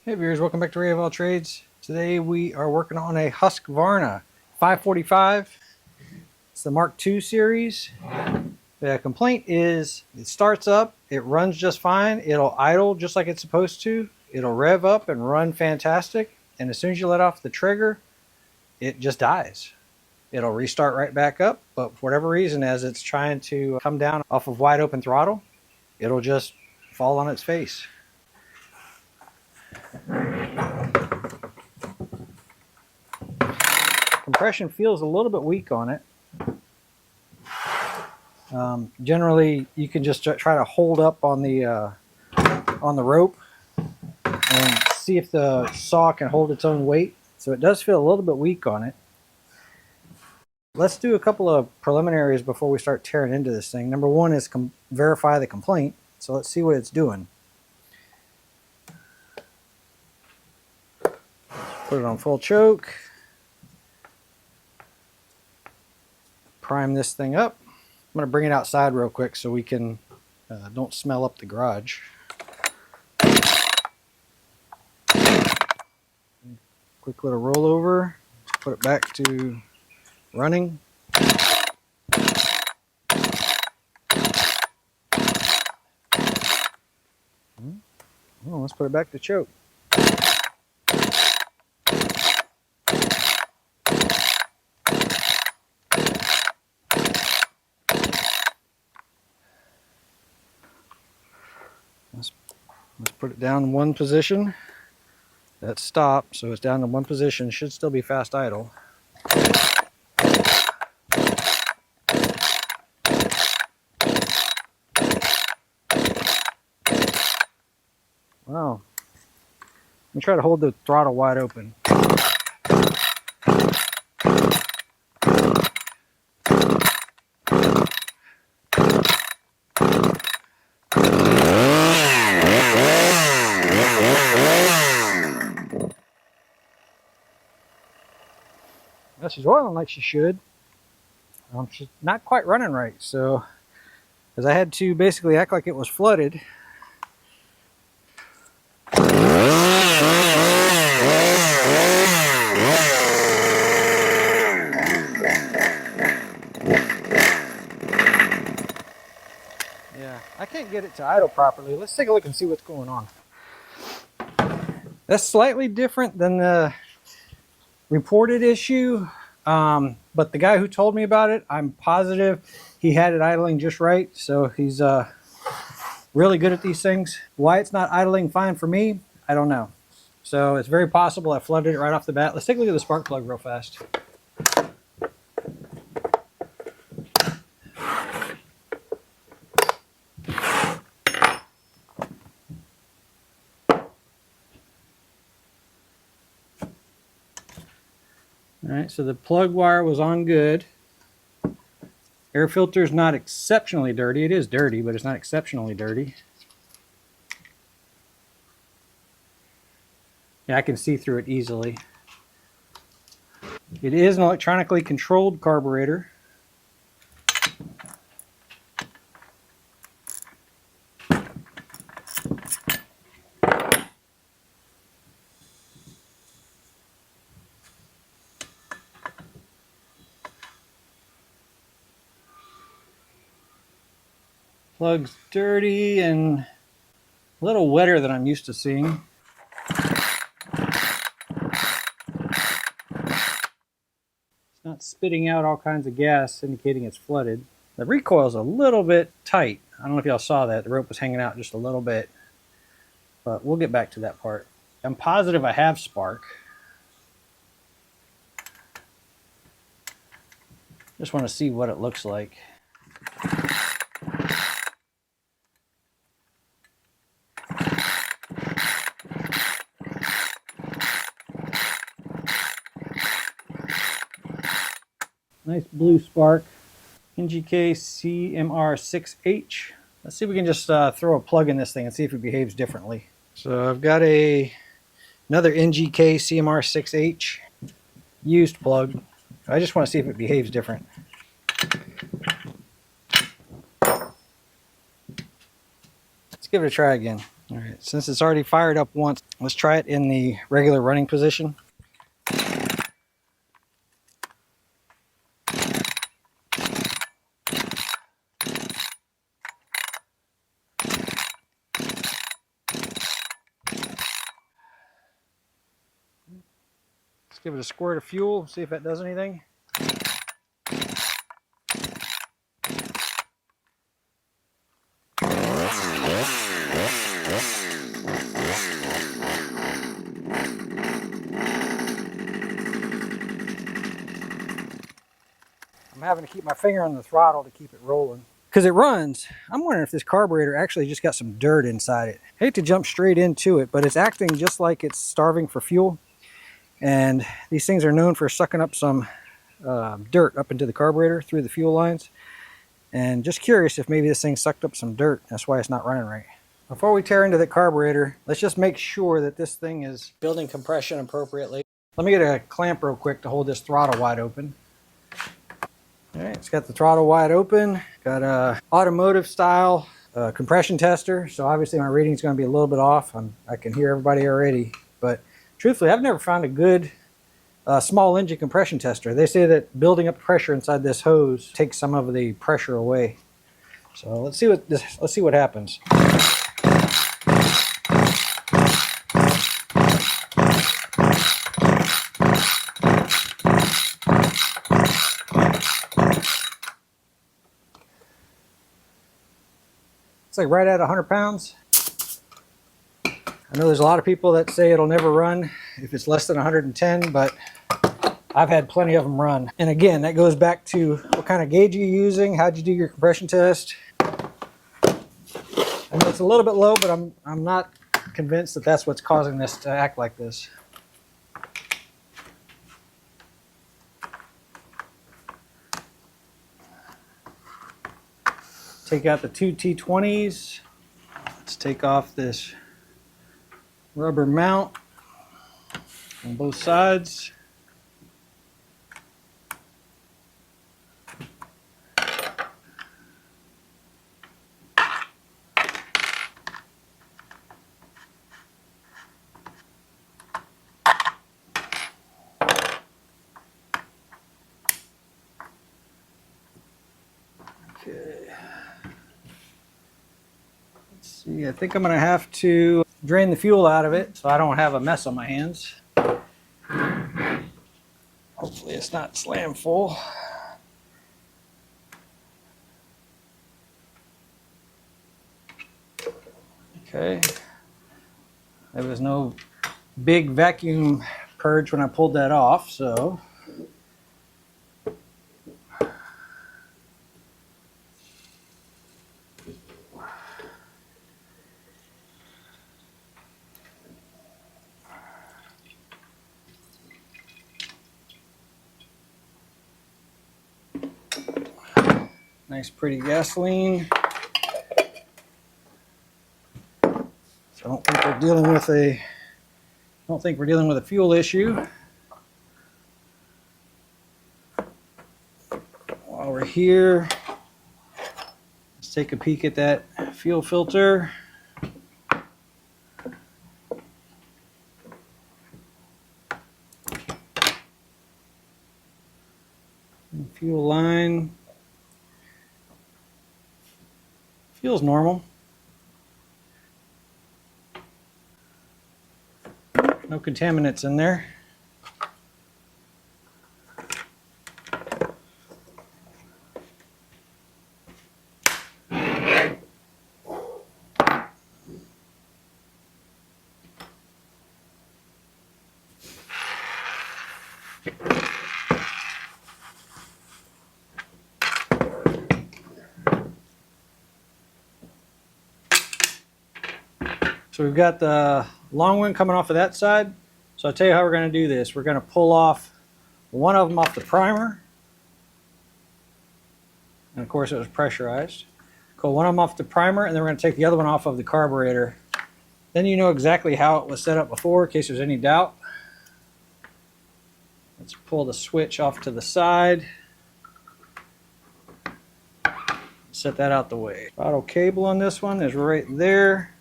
Hey viewers, welcome back to Ray of All Trades. Today we are working on a Husqvarna 545. It's the Mark II series. The complaint is it starts up, it runs just fine, it'll idle just like it's supposed to, it'll rev up and run fantastic, and as soon as you let off the trigger, it just dies. It'll restart right back up, but for whatever reason, as it's trying to come down off of wide open throttle, it'll just fall on its face. Compression feels a little bit weak on it. Generally, you can just try to hold up on the rope and see if the saw can hold its own weight. So it does feel a little bit weak on it. Let's do a couple of preliminaries before we start tearing into this thing. Number one is verify the complaint. So let's see what it's doing. Put it on full choke. Prime this thing up. I'm going to bring it outside real quick so we can don't smell up the garage. Quick little rollover. Put it back to running. Oh, let's put it back to choke. Let's put it down in one position. That's stopped, so it's down in one position. Should still be fast idle. Wow. Let me try to hold the throttle wide open. She's oiling like she should. She's not quite running right, so because I had to basically act like it was flooded. Yeah, I can't get it to idle properly. Let's take a look and see what's going on. That's slightly different than the reported issue, but the guy who told me about it, I'm positive he had it idling just right, so he's really good at these things. Why it's not idling fine for me, I don't know. So it's very possible I flooded it right off the bat. Let's take a look at the spark plug real fast. Alright, so the plug wire was on good. Air filter is not exceptionally dirty. It is dirty, but it's not exceptionally dirty. Yeah, I can see through it easily. It is an electronically controlled carburetor. Plug's dirty and a little wetter than I'm used to seeing. It's not spitting out all kinds of gas, indicating it's flooded. The recoil's a little bit tight. I don't know if y'all saw that. The rope was hanging out just a little bit. But we'll get back to that part. I'm positive I have spark. Just want to see what it looks like. Nice blue spark. NGK CMR6H. Let's see if we can just throw a plug in this thing and see if it behaves differently. So I've got another NGK CMR6H used plug. I just want to see if it behaves different. Let's give it a try again. All right, since it's already fired up once, let's try it in the regular running position. Let's give it a squirt of fuel, see if that does anything. I'm having to keep my finger on the throttle to keep it rolling. Because it runs, I'm wondering if this carburetor actually just got some dirt inside it. I hate to jump straight into it, but it's acting just like it's starving for fuel. And these things are known for sucking up some dirt up into the carburetor through the fuel lines. And just curious if maybe this thing sucked up some dirt. That's why it's not running right. Before we tear into the carburetor, let's just make sure that this thing is building compression appropriately. Let me get a clamp real quick to hold this throttle wide open. All right, it's got the throttle wide open. Got a automotive style compression tester. So obviously my reading is going to be a little bit off. I can hear everybody already. But truthfully, I've never found a good small engine compression tester. They say that building up pressure inside this hose takes some of the pressure away. So let's see what happens. It's like right at 100 pounds. I know there's a lot of people that say it'll never run if it's less than 110, but I've had plenty of them run. And again, that goes back to what kind of gauge you're using, how'd you do your compression test. I know it's a little bit low, but I'm not convinced that that's what's causing this to act like this. Take out the two T20s. Let's take off this rubber mount on both sides. Okay. Let's see, I think I'm going to have to drain the fuel out of it so I don't have a mess on my hands. Hopefully it's not slam full. Okay. There was no big vacuum purge when I pulled that off, so nice pretty gasoline. So I don't think we're dealing with a fuel issue. While we're here, let's take a peek at that fuel filter. And fuel line. Feels normal. No contaminants in there. So we've got the long one coming off of that side. So I'll tell you how we're going to do this. We're going to pull off one of them off the primer. And of course it was pressurized. Pull one of them off the primer, and then we're going to take the other one off of the carburetor. Then you know exactly how it was set up before in case there's any doubt. Let's pull the switch off to the side. Set that out the way. Throttle cable on this one is right there.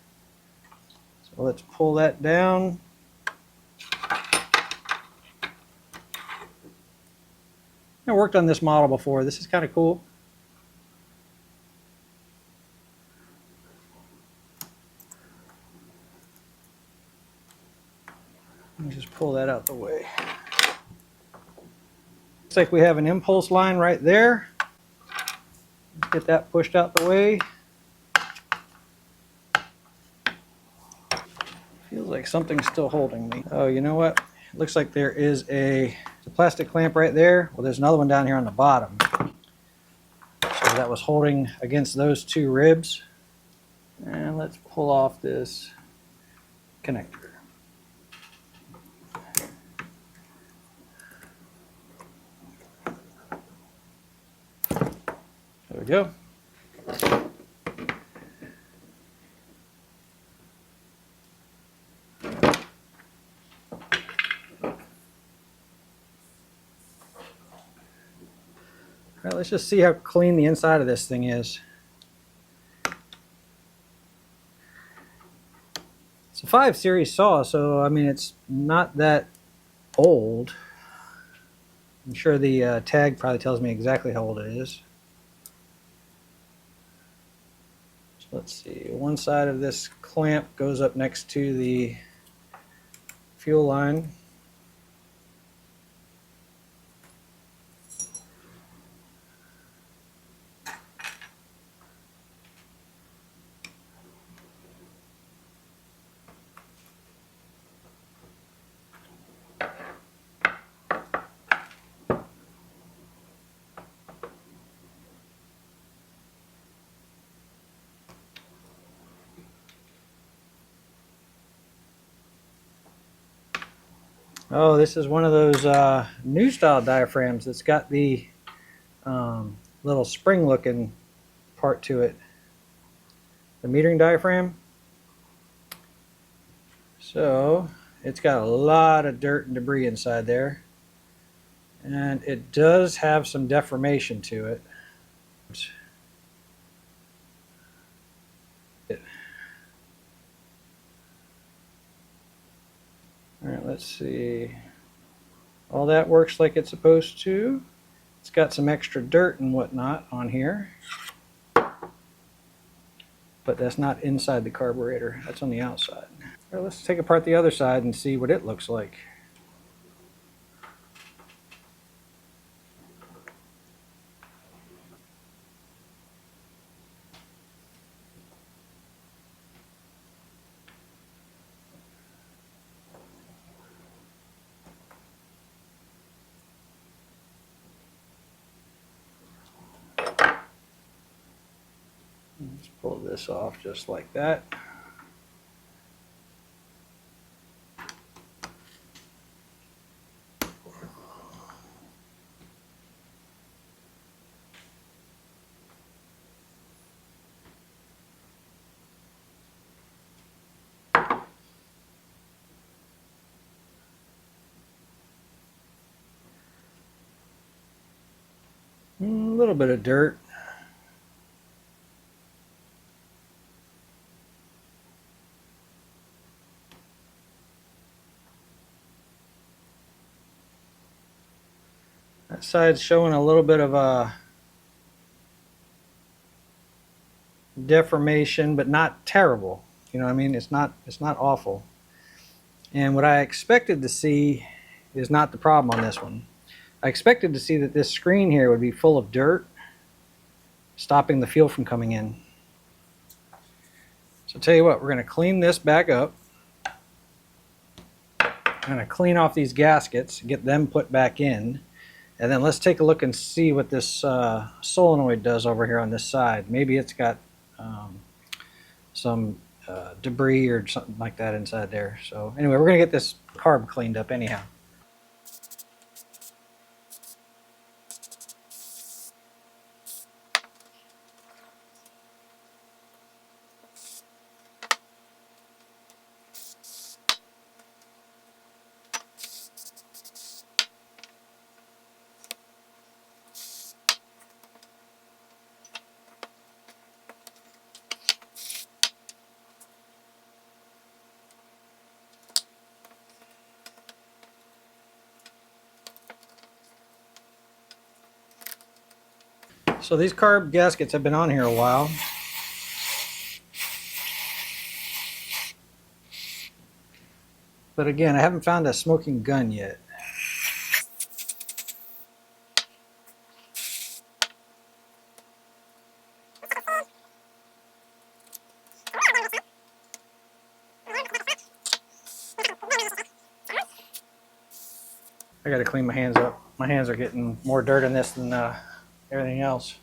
So let's pull that down. I worked on this model before. This is kind of cool. Let me just pull that out the way. Looks like we have an impulse line right there. Let's get that pushed out the way. Feels like something's still holding me. Oh, you know what? It looks like there is a plastic clamp right there. Well, there's another one down here on the bottom. So that was holding against those two ribs. And let's pull off this connector. There we go. All right, let's just see how clean the inside of this thing is. It's a 5 series saw, so I mean it's not that old. I'm sure the tag probably tells me exactly how old it is. So let's see, one side of this clamp goes up next to the fuel line. Oh, this is one of those new style diaphragms that's got the little spring looking part to it. The metering diaphragm. So it's got a lot of dirt and debris inside there. And it does have some deformation to it. Alright, let's see. All that works like it's supposed to. It's got some extra dirt and whatnot on here. But that's not inside the carburetor. That's on the outside. Alright, let's take apart the other side and see what it looks like. Let's pull this off just like that. A little bit of dirt. That side's showing a little bit of a deformation, but not terrible. You know what I mean? It's not awful. And what I expected to see is not the problem on this one. I expected to see that this screen here would be full of dirt, stopping the fuel from coming in. So I'll tell you what, we're going to clean this back up. I'm going to clean off these gaskets, get them put back in, and then let's take a look and see what this solenoid does over here on this side. Maybe it's got some debris or something like that inside there. So anyway, we're going to get this carb cleaned up anyhow. So these carb gaskets have been on here a while. But again, I haven't found a smoking gun yet. I gotta clean my hands up. My hands are getting more dirt in this than everything else.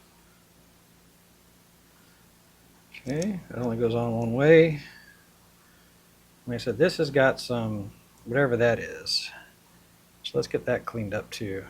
Okay, it only goes on one way. Like I said, this has got some, whatever that is. So let's get that cleaned up too.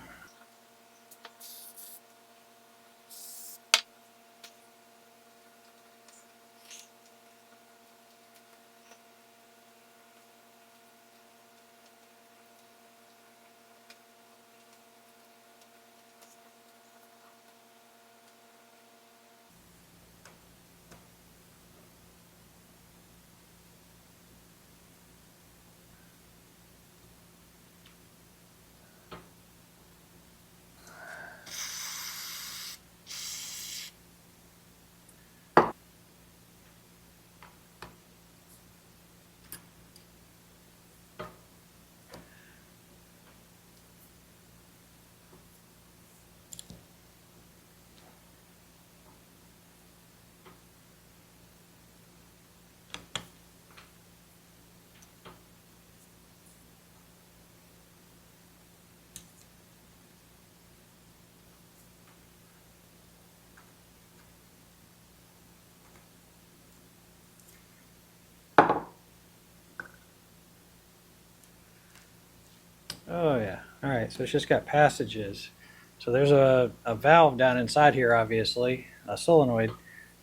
Oh yeah, all right, so it's just got passages. So there's a valve down inside here, obviously, a solenoid,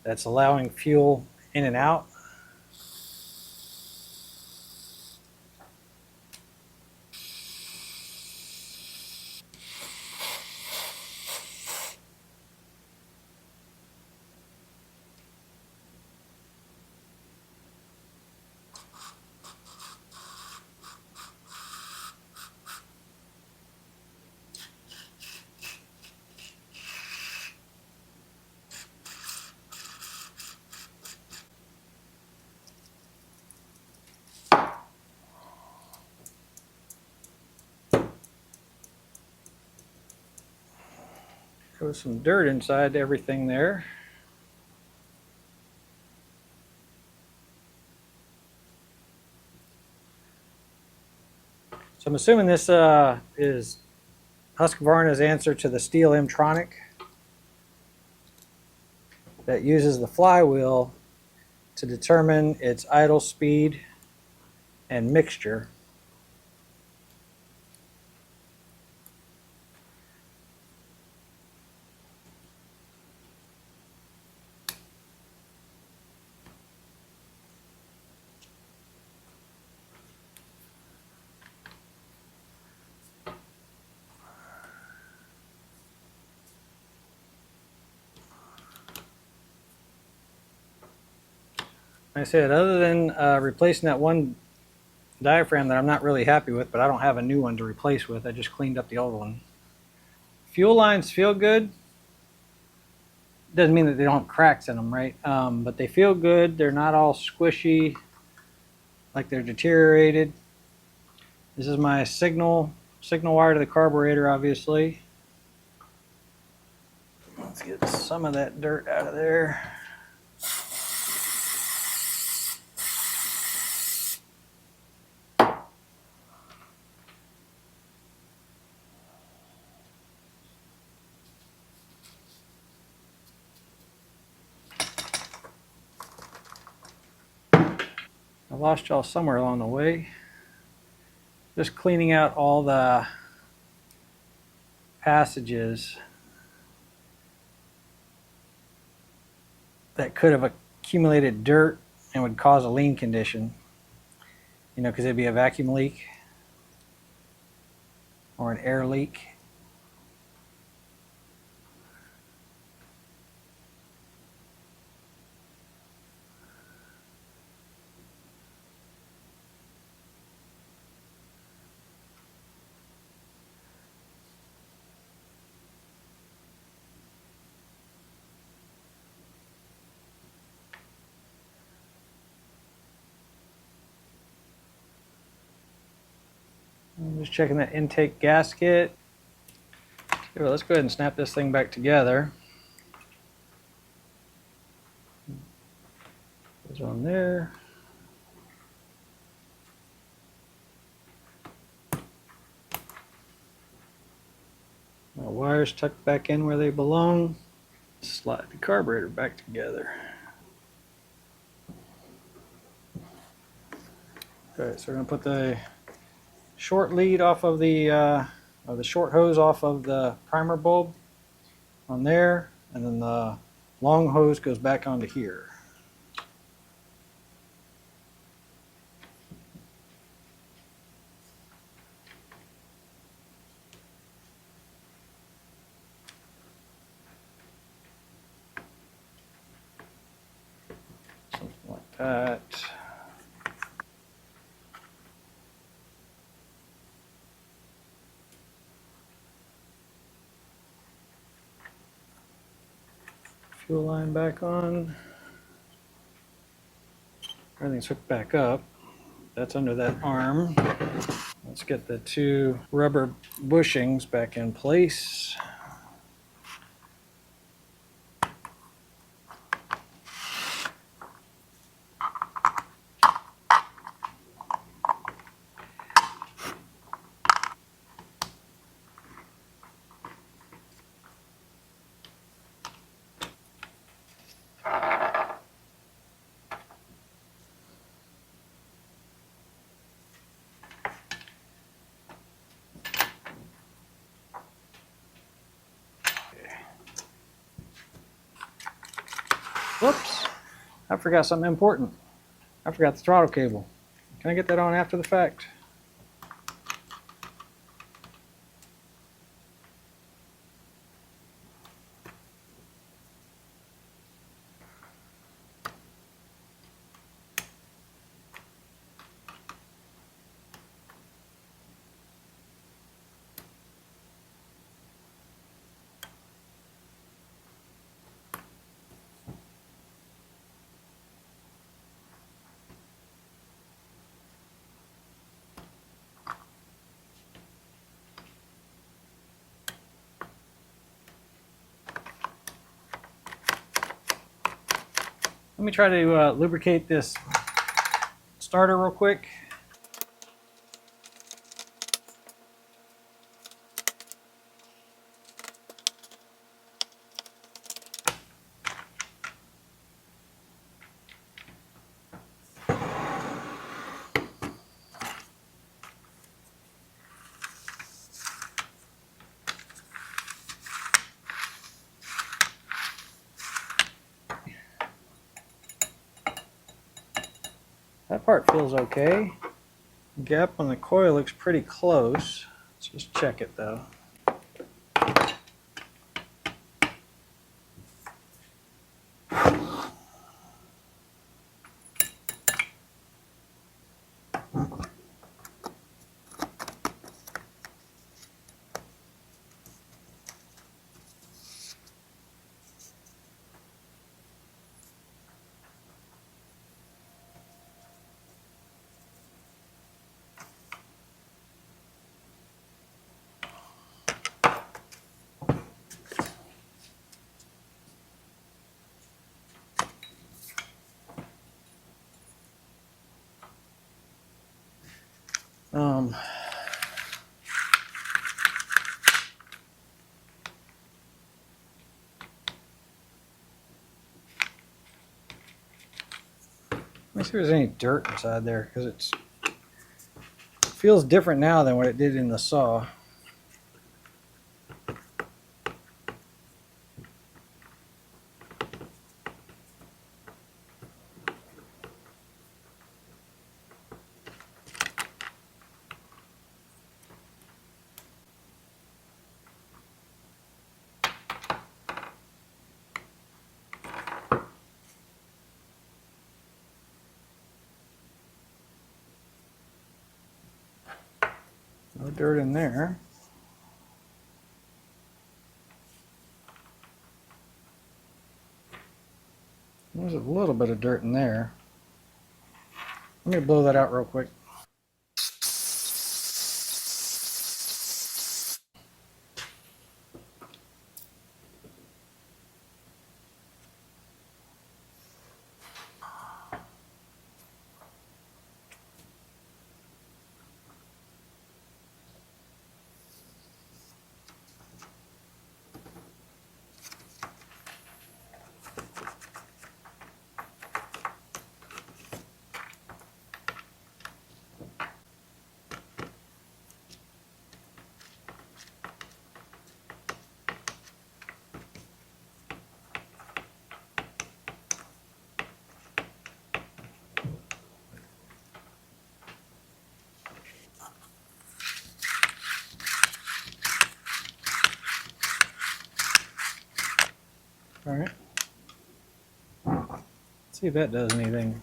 that's allowing fuel in and out. There was some dirt inside everything there. So I'm assuming this is Husqvarna's answer to the steel M-tronic that uses the flywheel to determine its idle speed and mixture. Like I said, other than replacing that one diaphragm that I'm not really happy with, but I don't have a new one to replace with, I just cleaned up the old one. Fuel lines feel good. Doesn't mean that they don't have cracks in them, right? But they feel good. They're not all squishy, like they're deteriorated. This is my signal wire to the carburetor, obviously. Let's get some of that dirt out of there. I lost y'all somewhere along the way. Just cleaning out all the passages that could have accumulated dirt and would cause a lean condition. You know, because it'd be a vacuum leak or an air leak. I'm just checking that intake gasket. Here, let's go ahead and snap this thing back together. Goes on there. My wires tucked back in where they belong. Slide the carburetor back together. Okay, so we're going to put the short lead off of the short hose off of the primer bulb on there, and then the long hose goes back onto here. Something like that. Fuel line back on. Everything's hooked back up. That's under that arm. Let's get the two rubber bushings back in place. Whoops, I forgot something important. I forgot the throttle cable. Can I get that on after the fact? Let me try to lubricate this starter real quick. That part feels okay. Gap on the coil looks pretty close. Let's just check it though. Let me see if there's any dirt inside there, because it feels different now than what it did in the saw. No dirt in there. There's a little bit of dirt in there. Let me blow that out real quick. All right. Let's see if that does anything.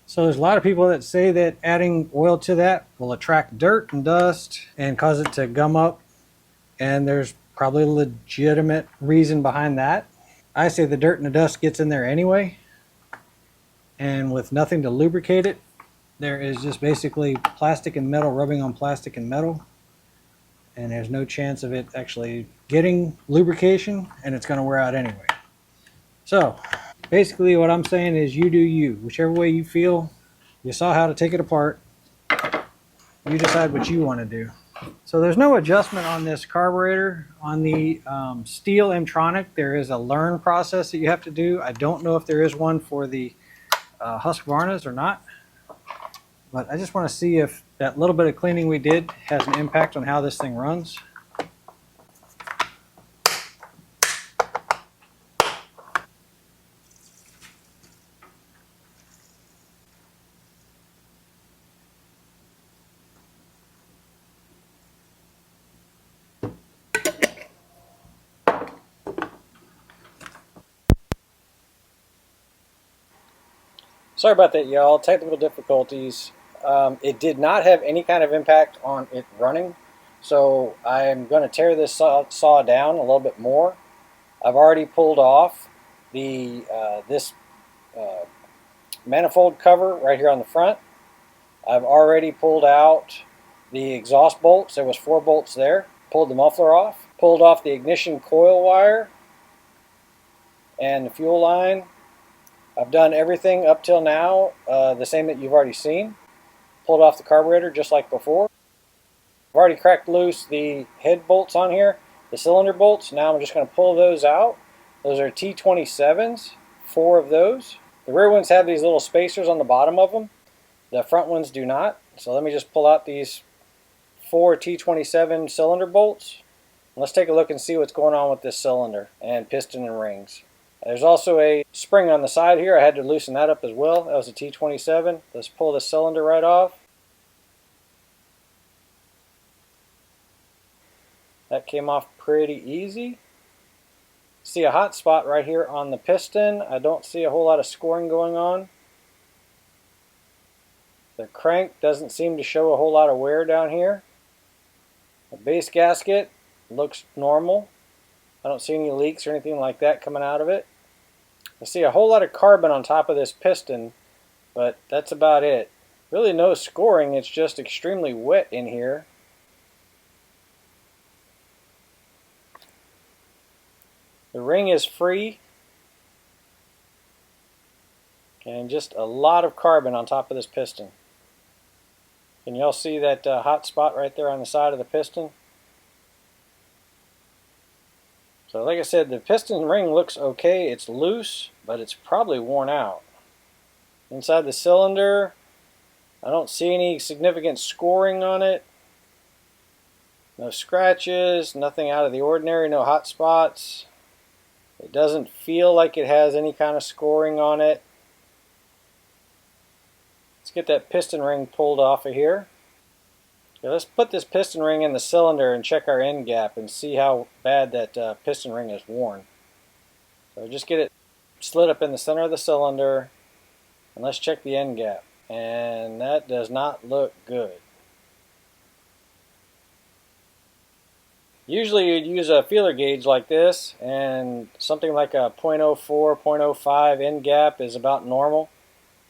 So there's a lot of people that say that adding oil to that will attract dirt and dust and cause it to gum up. And there's probably a legitimate reason behind that. I say the dirt and the dust gets in there anyway. And with nothing to lubricate it, there is just basically plastic and metal rubbing on plastic and metal. And there's no chance of it actually getting lubrication, and it's going to wear out anyway. So basically what I'm saying is you do you. Whichever way you feel. You saw how to take it apart. You decide what you want to do. So there's no adjustment on this carburetor. On the steel M-tronic, there is a learn process that you have to do. I don't know if there is one for the Husqvarnas or not. But I just want to see if that little bit of cleaning we did has an impact on how this thing runs. Sorry about that, y'all. Technical difficulties. It did not have any kind of impact on it running, so I'm going to tear this saw down a little bit more. I've already pulled off the this manifold cover right here on the front. I've already pulled out the exhaust bolts. There was 4 bolts there. Pulled the muffler off. Pulled off the ignition coil wire and the fuel line. I've done everything up till now, the same that you've already seen. Pulled off the carburetor just like before. I've already cracked loose the head bolts on here, the cylinder bolts. Now I'm just going to pull those out. Those are T27s, 4 of those. The rear ones have these little spacers on the bottom of them. The front ones do not. So let me just pull out these 4 T27 cylinder bolts. Let's take a look and see what's going on with this cylinder and piston and rings. There's also a spring on the side here. I had to loosen that up as well. That was a T27. Let's pull the cylinder right off. That came off pretty easy. See a hot spot right here on the piston. I don't see a whole lot of scoring going on. The crank doesn't seem to show a whole lot of wear down here. The base gasket looks normal. I don't see any leaks or anything like that coming out of it. I see a whole lot of carbon on top of this piston, but that's about it. Really no scoring, it's just extremely wet in here. The ring is free, and just a lot of carbon on top of this piston. Can y'all see that hot spot right there on the side of the piston? So like I said, the piston ring looks okay. It's loose, but it's probably worn out. Inside the cylinder, I don't see any significant scoring on it. No scratches, nothing out of the ordinary, no hot spots. It doesn't feel like it has any kind of scoring on it. Let's get that piston ring pulled off of here. Okay, let's put this piston ring in the cylinder and check our end gap and see how bad that piston ring is worn. So just get it slid up in the center of the cylinder and let's check the end gap. And that does not look good. Usually you'd use a feeler gauge like this, and something like a 0.04, 0.05 end gap is about normal.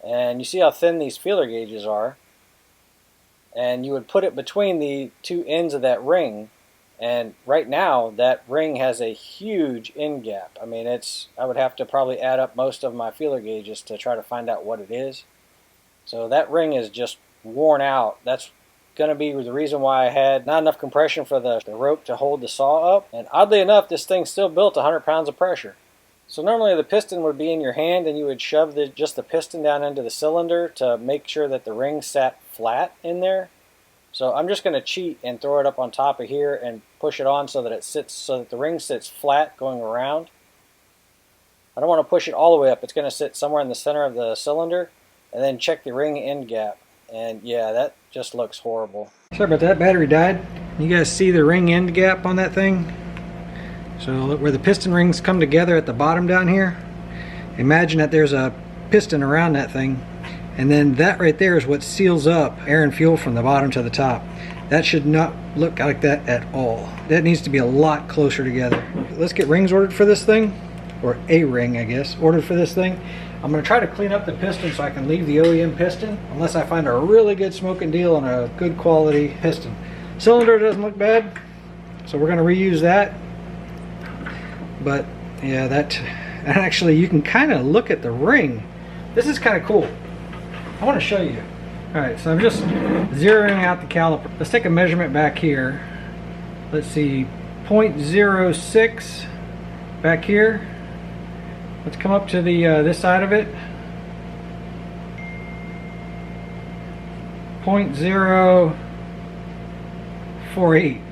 And you see how thin these feeler gauges are. And you would put it between the 2 ends of that ring. And right now that ring has a huge end gap. I mean, I would have to probably add up most of my feeler gauges to try to find out what it is. So that ring is just worn out. That's going to be the reason why I had not enough compression for the rope to hold the saw up. And oddly enough, this thing still built 100 pounds of pressure. So normally the piston would be in your hand and you would shove just the piston down into the cylinder to make sure that the ring sat flat in there. So I'm just going to cheat and throw it up on top of here and push it on so that it sits, so that the ring sits flat going around. I don't want to push it all the way up. It's going to sit somewhere in the center of the cylinder, and then check the ring end gap. And yeah, that just looks horrible. Sorry about that, battery died. You guys see the ring end gap on that thing? So where the piston rings come together at the bottom down here, imagine that there's a piston around that thing, and then that right there is what seals up air and fuel from the bottom to the top. That should not look like that at all. That needs to be a lot closer together. Let's get rings ordered for this thing, or a ring I guess, ordered for this thing. I'm going to try to clean up the piston so I can leave the OEM piston, unless I find a really good smoking deal on a good quality piston. Cylinder doesn't look bad, so we're going to reuse that. But yeah, that actually, you can kind of look at the ring. This is kind of cool. I want to show you. Alright, so I'm just zeroing out the caliper. Let's take a measurement back here. Let's see, 0.06 back here. Let's come up to the this side of it. 0.048.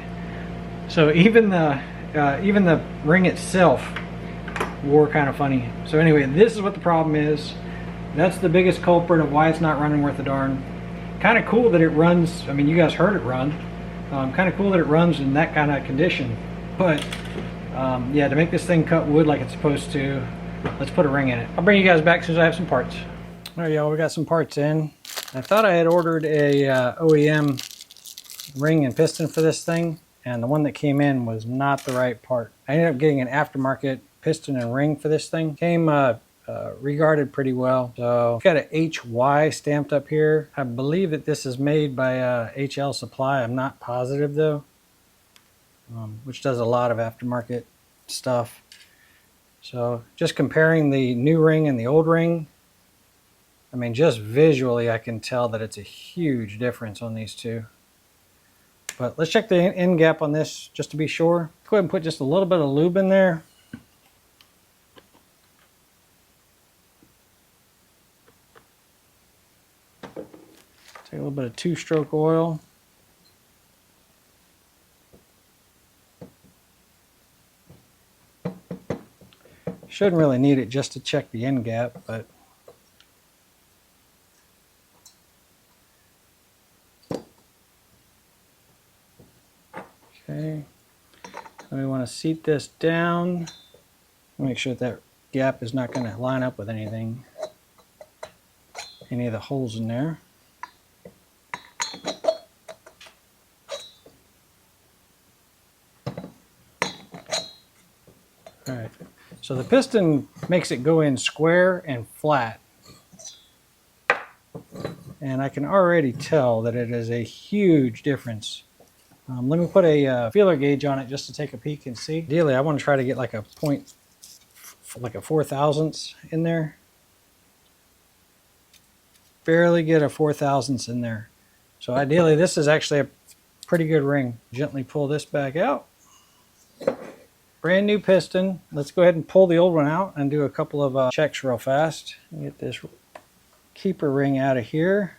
So even the ring itself wore kind of funny. So anyway, this is what the problem is. That's the biggest culprit of why it's not running worth a darn. Kind of cool that it runs. I mean, you guys heard it run. Kind of cool that it runs in that kind of condition. But yeah, to make this thing cut wood like it's supposed to, let's put a ring in it. I'll bring you guys back as soon as I have some parts. All right, y'all, we got some parts in. I thought I had ordered a OEM ring and piston for this thing, and the one that came in was not the right part. I ended up getting an aftermarket piston and ring for this thing. Came regarded pretty well. So got an HY stamped up here. I believe that this is made by HL Supply. I'm not positive though, which does a lot of aftermarket stuff. So just comparing the new ring and the old ring, I mean, just visually I can tell that it's a huge difference on these two. But let's check the end gap on this just to be sure. Go ahead and put just a little bit of lube in there. Take a little bit of 2-stroke oil. Shouldn't really need it just to check the end gap, but okay. And we want to seat this down. Make sure that gap is not going to line up with anything, any of the holes in there. All right. So the piston makes it go in square and flat. And I can already tell that it is a huge difference. Let me put a feeler gauge on it just to take a peek and see. Ideally, I want to try to get like a 4/1000 in there. Barely get a 4/1000 in there. So ideally, this is actually a pretty good ring. Gently pull this back out. Brand new piston. Let's go ahead and pull the old one out and do a couple of checks real fast. Get this keeper ring out of here.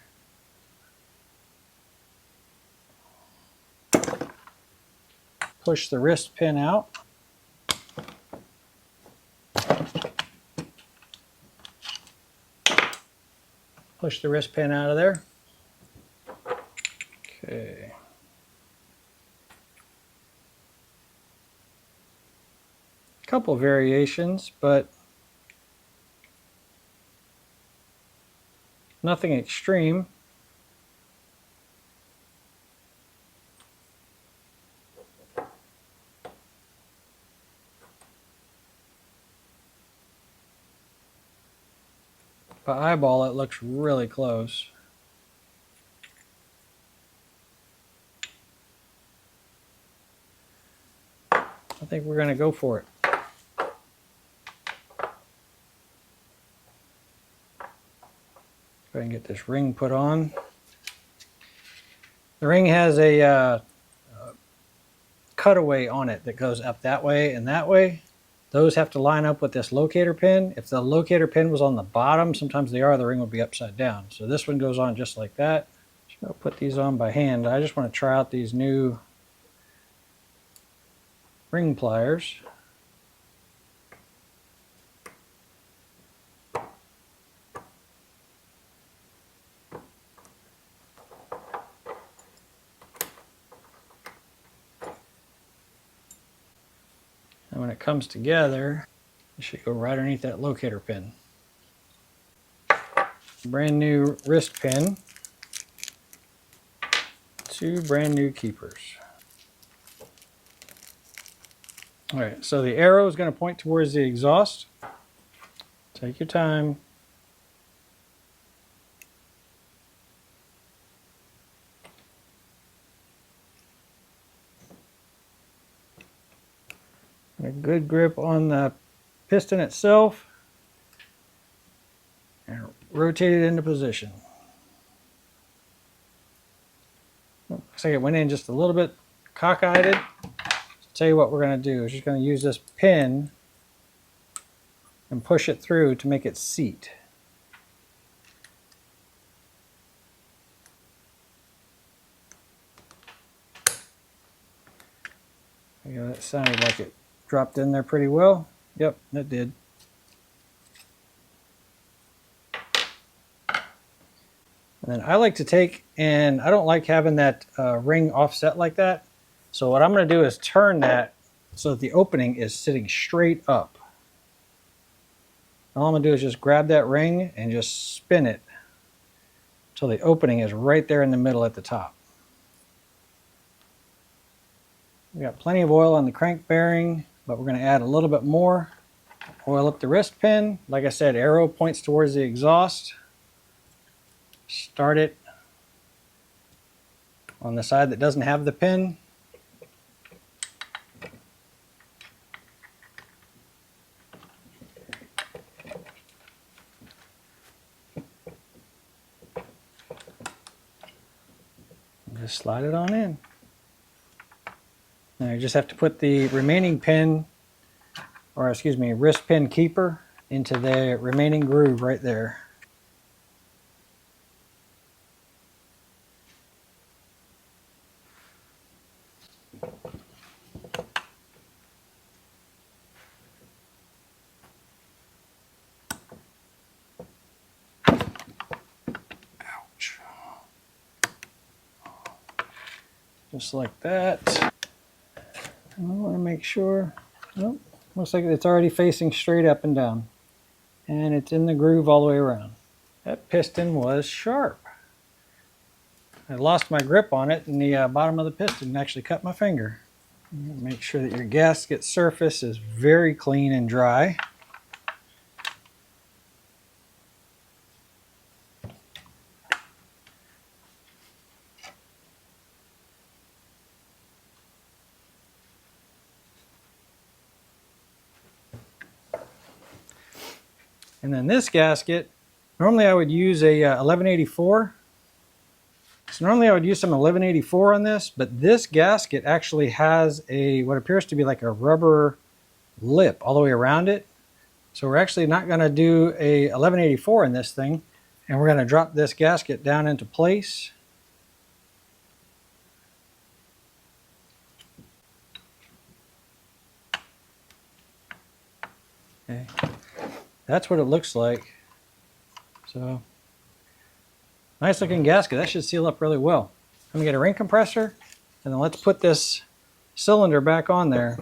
Push the wrist pin out. Push the wrist pin out of there. Okay. Couple variations, but nothing extreme. By eyeball, it looks really close. I think we're going to go for it. Go ahead and get this ring put on. The ring has a cutaway on it that goes up that way and that way. Those have to line up with this locator pin. If the locator pin was on the bottom, sometimes they are, the ring will be upside down. So this one goes on just like that. So I'll put these on by hand. I just want to try out these new ring pliers. And when it comes together, it should go right underneath that locator pin. Brand new wrist pin. 2 brand new keepers. All right, so the arrow is going to point towards the exhaust. Take your time. A good grip on the piston itself and rotate it into position. Looks like it went in just a little bit cockeyed. Tell you what we're going to do is just going to use this pin and push it through to make it seat. Yeah, that sounded like it dropped in there pretty well. Yep, it did. And then I like to take, and I don't like having that ring offset like that. So what I'm going to do is turn that so that the opening is sitting straight up. All I'm going to do is just grab that ring and just spin it until the opening is right there in the middle at the top. We got plenty of oil on the crank bearing, but we're going to add a little bit more. Oil up the wrist pin. Like I said, arrow points towards the exhaust. Start it on the side that doesn't have the pin. Just slide it on in. Now you just have to put the remaining pin, or excuse me, wrist pin keeper into the remaining groove right there. Ouch. Just like that. I want to make sure. Nope. Looks like it's already facing straight up and down. And it's in the groove all the way around. That piston was sharp. I lost my grip on it, and the bottom of the piston actually cut my finger. Make sure that your gasket surface is very clean and dry. And then this gasket, normally I would use a 1184. So normally I would use some 1184 on this, but this gasket actually has a what appears to be like a rubber lip all the way around it. So we're actually not going to do a 1184 in this thing, and we're going to drop this gasket down into place. Okay. That's what it looks like. So, nice looking gasket. That should seal up really well. I'm going to get a ring compressor, and then let's put this cylinder back on there.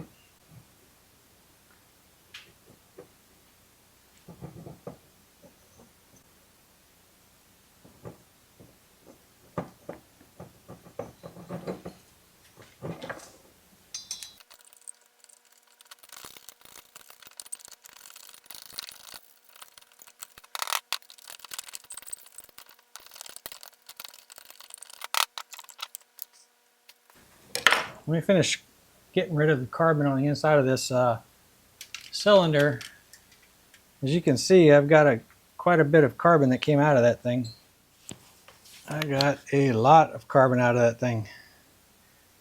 Let me finish getting rid of the carbon on the inside of this cylinder. As you can see, I've got quite a bit of carbon that came out of that thing. I got a lot of carbon out of that thing.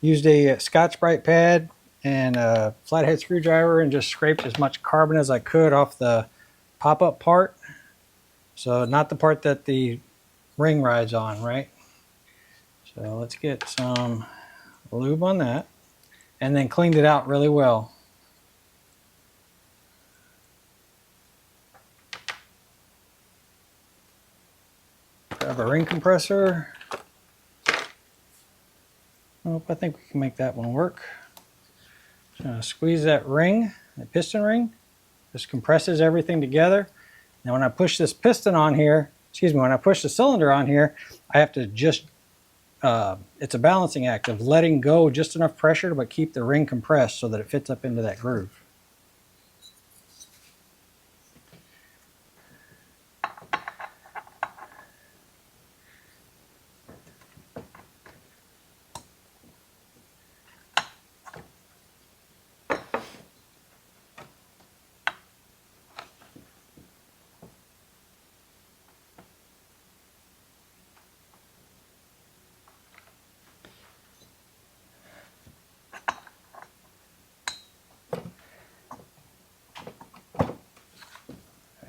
Used a Scotch-Brite pad and a flathead screwdriver and just scraped as much carbon as I could off the pop-up part. So not the part that the ring rides on, right? So let's get some lube on that, and then cleaned it out really well. Grab a ring compressor. Oh, I think we can make that one work. Squeeze that ring the piston ring. Just compresses everything together. Now when I push this piston on here, when I push the cylinder on here, I have to just, it's a balancing act of letting go just enough pressure but keep the ring compressed so that it fits up into that groove.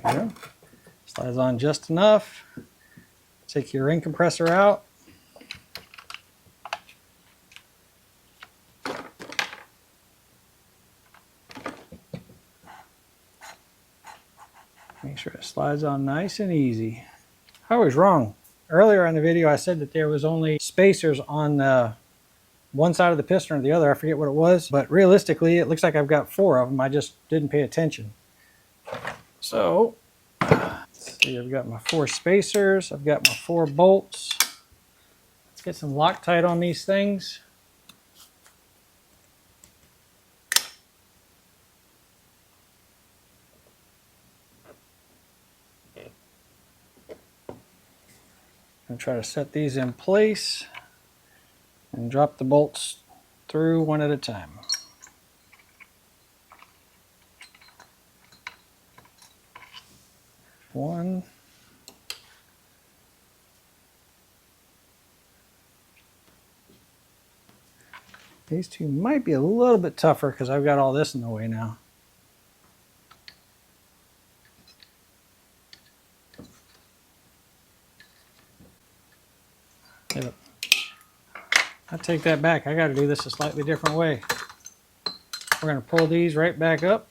There you go. Slides on just enough. Take your ring compressor out. Make sure it slides on nice and easy. I was wrong. Earlier in the video I said that there was only spacers on one side of the piston or the other. I forget what it was, but realistically it looks like I've got 4 of them. I just didn't pay attention. So, let's see, I've got my 4 spacers, I've got my 4 bolts. Let's get some Loctite on these things. And try to set these in place and drop the bolts through one at a time. One. These 2 might be a little bit tougher because I've got all this in the way now. Yep. I take that back. I got to do this a slightly different way. We're going to pull these right back up.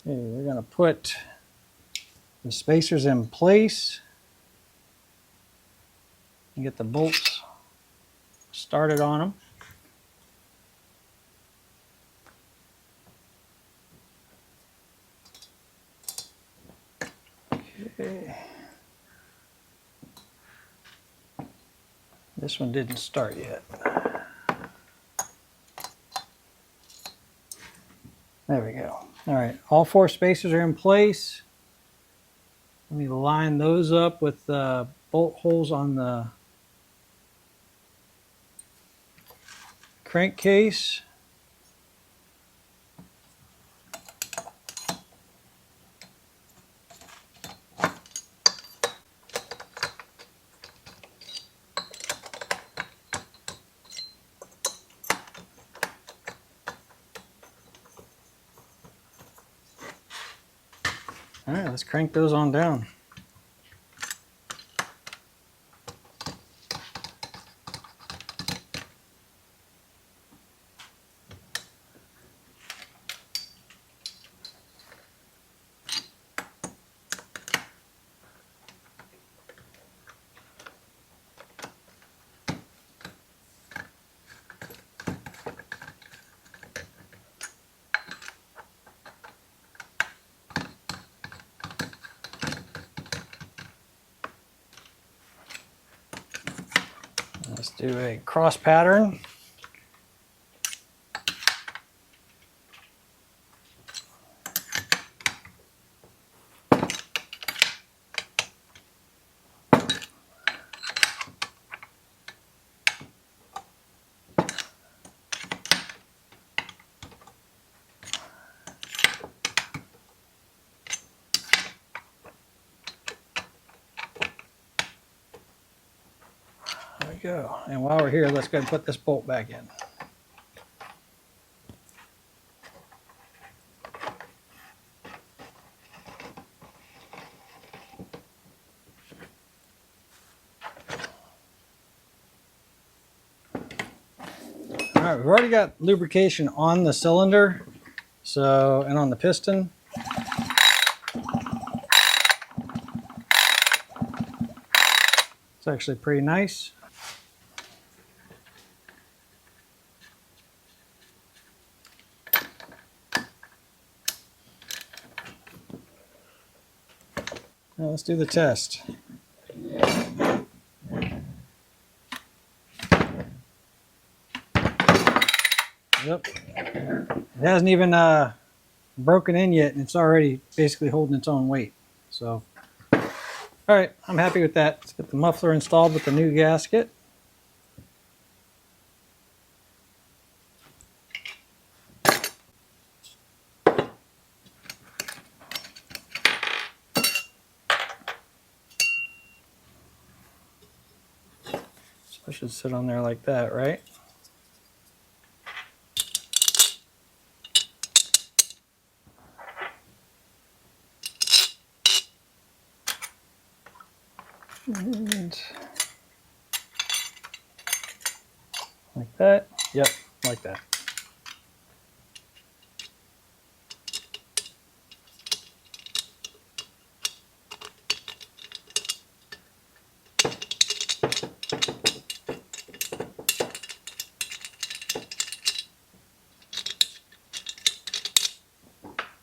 Okay, we're going to put the spacers in place and get the bolts started on them. Okay. This one didn't start yet. There we go. All right, all 4 spacers are in place. Let me line those up with the bolt holes on the crankcase. All right, let's crank those on down. Let's do a cross pattern. There we go. And while we're here, let's go ahead and put this bolt back in. All right, we've already got lubrication on the cylinder, and on the piston. It's actually pretty nice. Now let's do the test. Yep. It hasn't even broken in yet, and it's already basically holding its own weight. So, all right, I'm happy with that. Let's get the muffler installed with the new gasket. So I should sit on there like that, right? And like that. Yep, like that.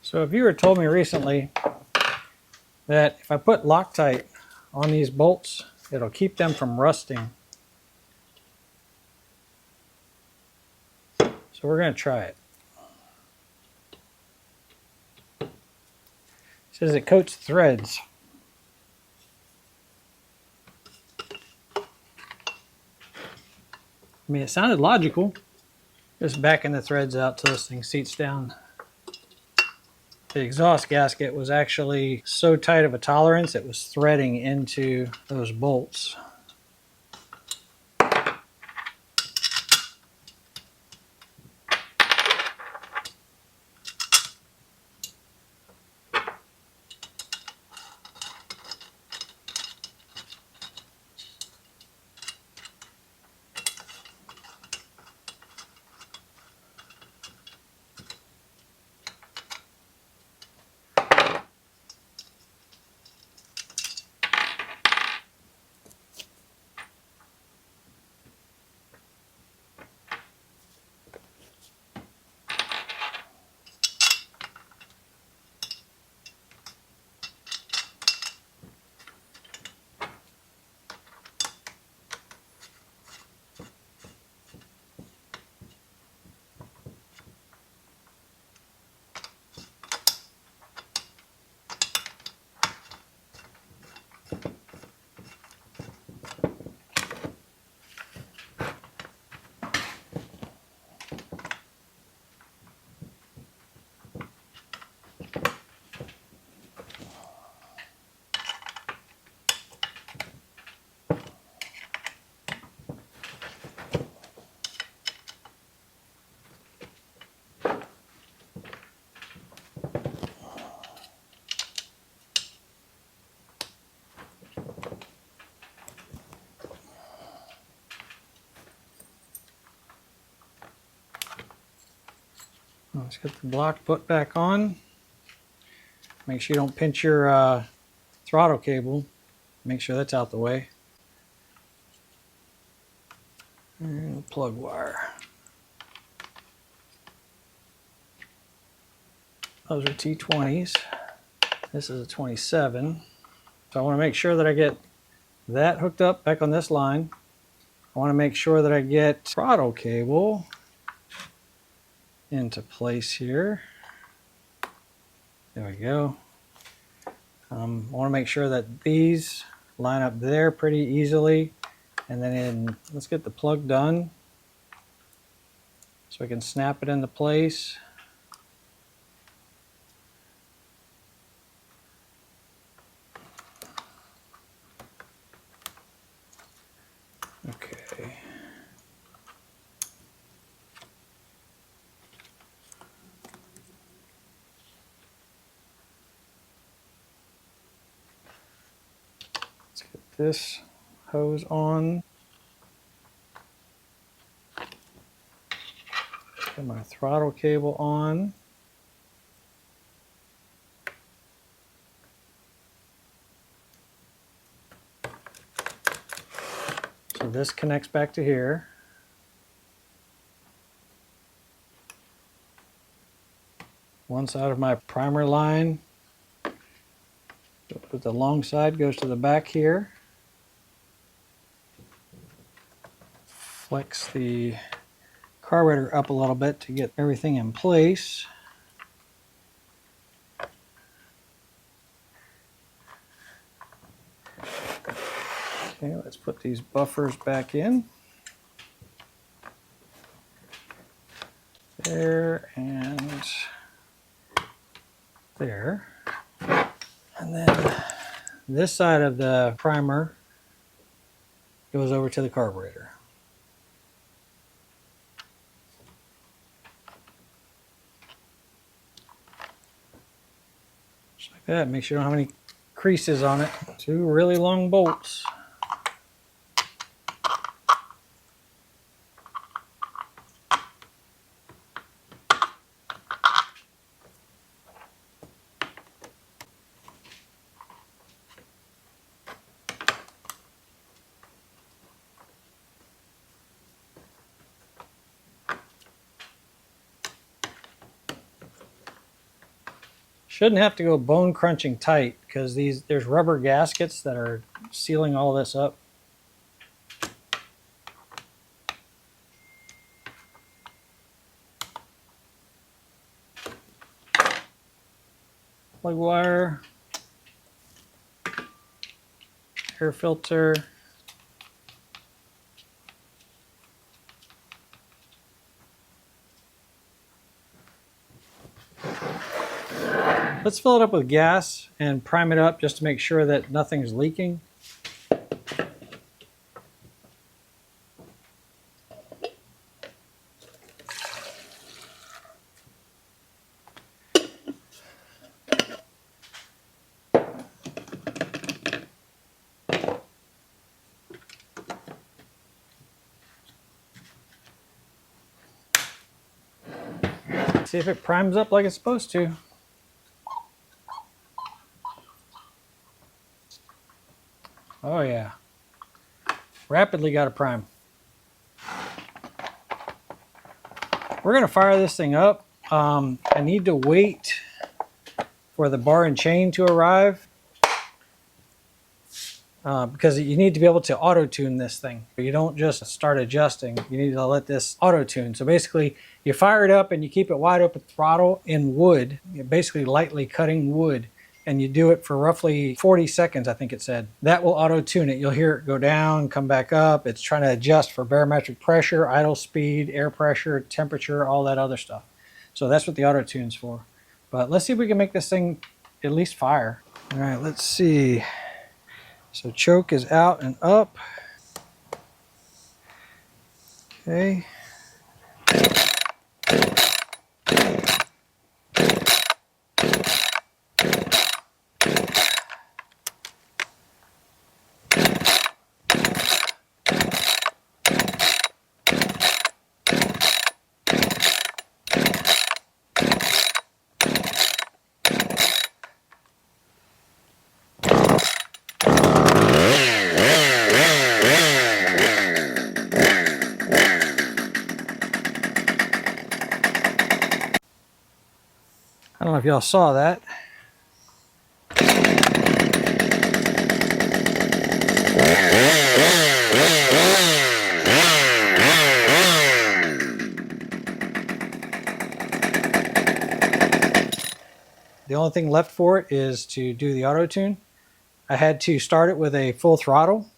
So a viewer told me recently that if I put Loctite on these bolts, it'll keep them from rusting. So we're going to try it. It says it coats threads. I mean, it sounded logical. Just backing the threads out till this thing seats down. The exhaust gasket was actually so tight of a tolerance it was threading into those bolts. Let's get the block put back on. Make sure you don't pinch your throttle cable. Make sure that's out the way. And the plug wire. Those are T20s. This is a 27. So I want to make sure that I get that hooked up back on this line. I want to make sure that I get throttle cable into place here. There we go. I want to make sure that these line up there pretty easily. And then let's get the plug done so I can snap it into place. Okay. Let's get this hose on. Get my throttle cable on. So this connects back to here. One side of my primer line. But the long side goes to the back here. Flex the carburetor up a little bit to get everything in place. Okay, let's put these buffers back in. There and there. And then this side of the primer goes over to the carburetor. Just like that. Make sure you don't have any creases on it. 2 really long bolts. Shouldn't have to go bone crunching tight because there's rubber gaskets that are sealing all this up. Plug wire, air filter. Let's fill it up with gas and prime it up just to make sure that nothing's leaking. See if it primes up like it's supposed to. Oh yeah, rapidly got a prime. We're gonna fire this thing up. I need to wait for the bar and chain to arrive because you need to be able to auto-tune this thing. You don't just start adjusting, you need to let this auto-tune. So basically you fire it up and you keep it wide open throttle in wood. You're basically lightly cutting wood. And you do it for roughly 40 seconds, I think it said. That will auto-tune it. You'll hear it go down, come back up. It's trying to adjust for barometric pressure, idle speed, air pressure, temperature, all that other stuff. So that's what the auto-tune's for. But let's see if we can make this thing at least fire. All right, let's see. So choke is out and up. Okay. I don't know if y'all saw that. The only thing left for it is to do the auto-tune. I had to start it with a full throttle,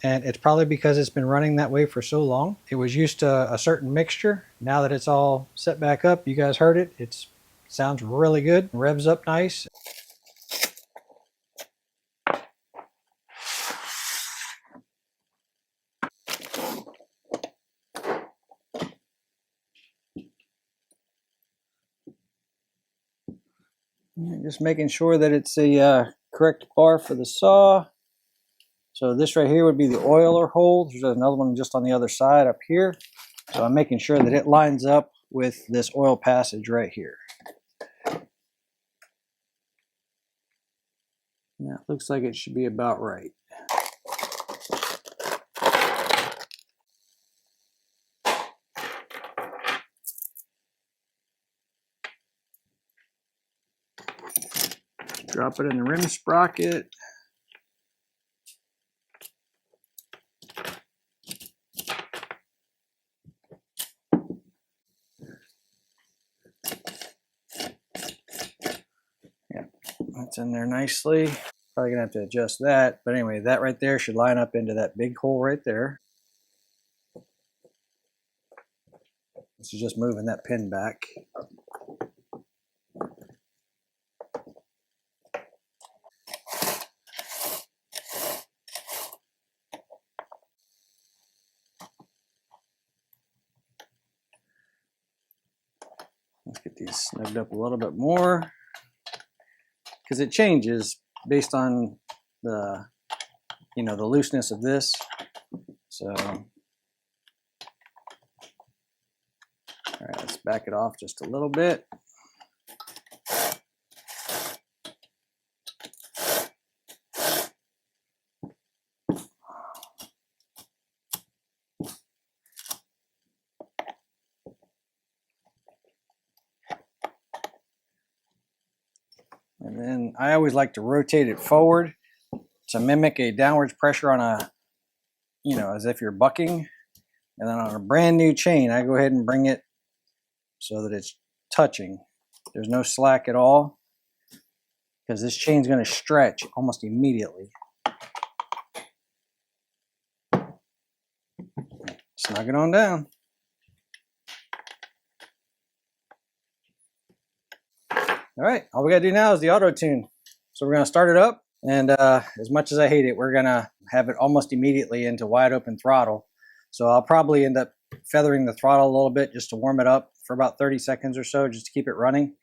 and it's probably because it's been running that way for so long. It was used to a certain mixture. Now that it's all set back up, you guys heard it. It sounds really good, revs up nice. Just making sure that it's the correct bar for the saw. So this right here would be the oiler hole. There's another one just on the other side up here. So I'm making sure that it lines up with this oil passage right here. That looks like it should be about right. Drop it in the rim sprocket. Yeah, that's in there nicely. Probably gonna have to adjust that, but anyway, that right there should line up into that big hole right there. This is just moving that pin back. Let's get these snugged up a little bit more, because it changes based on the, you know, the looseness of this. So, all right, let's back it off just a little bit. And then I always like to rotate it forward to mimic a downwards pressure on a, you know, as if you're bucking. And then on a brand new chain, I go ahead and bring it so that it's touching. There's no slack at all, because this chain's going to stretch almost immediately. Snug it on down. All right, all we gotta do now is the Autotune. So we're gonna start it up, and as much as I hate it, we're gonna have it almost immediately into wide open throttle. So I'll probably end up feathering the throttle a little bit just to warm it up for about 30 seconds or so, just to keep it running.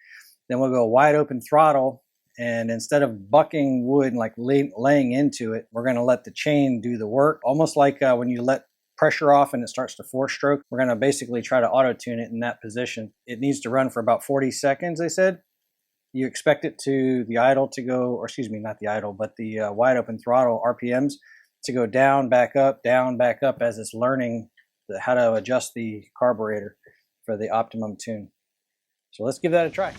Then we'll go wide open throttle, and instead of bucking wood and like laying into it, we're gonna let the chain do the work. Almost like when you let pressure off and it starts to four stroke, we're gonna basically try to auto-tune it in that position. It needs to run for about 40 seconds, they said. You expect it to, the idle to go, or excuse me, not the idle, but the wide open throttle RPMs to go down, back up, as it's learning how to adjust the carburetor for the optimum tune. So let's give that a try.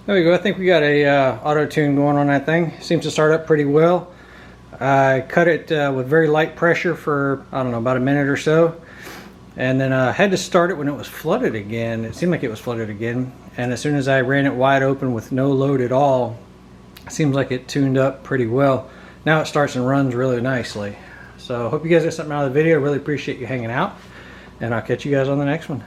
There we go. I think we got a auto-tune going on that thing. Seems to start up pretty well. I cut it with very light pressure for, I don't know, about a minute or so. And then I had to start it when it was flooded again. It seemed like it was flooded again. And as soon as I ran it wide open with no load at all, it seems like it tuned up pretty well. Now it starts and runs really nicely. So I hope you guys got something out of the video. I really appreciate you hanging out. And I'll catch you guys on the next one.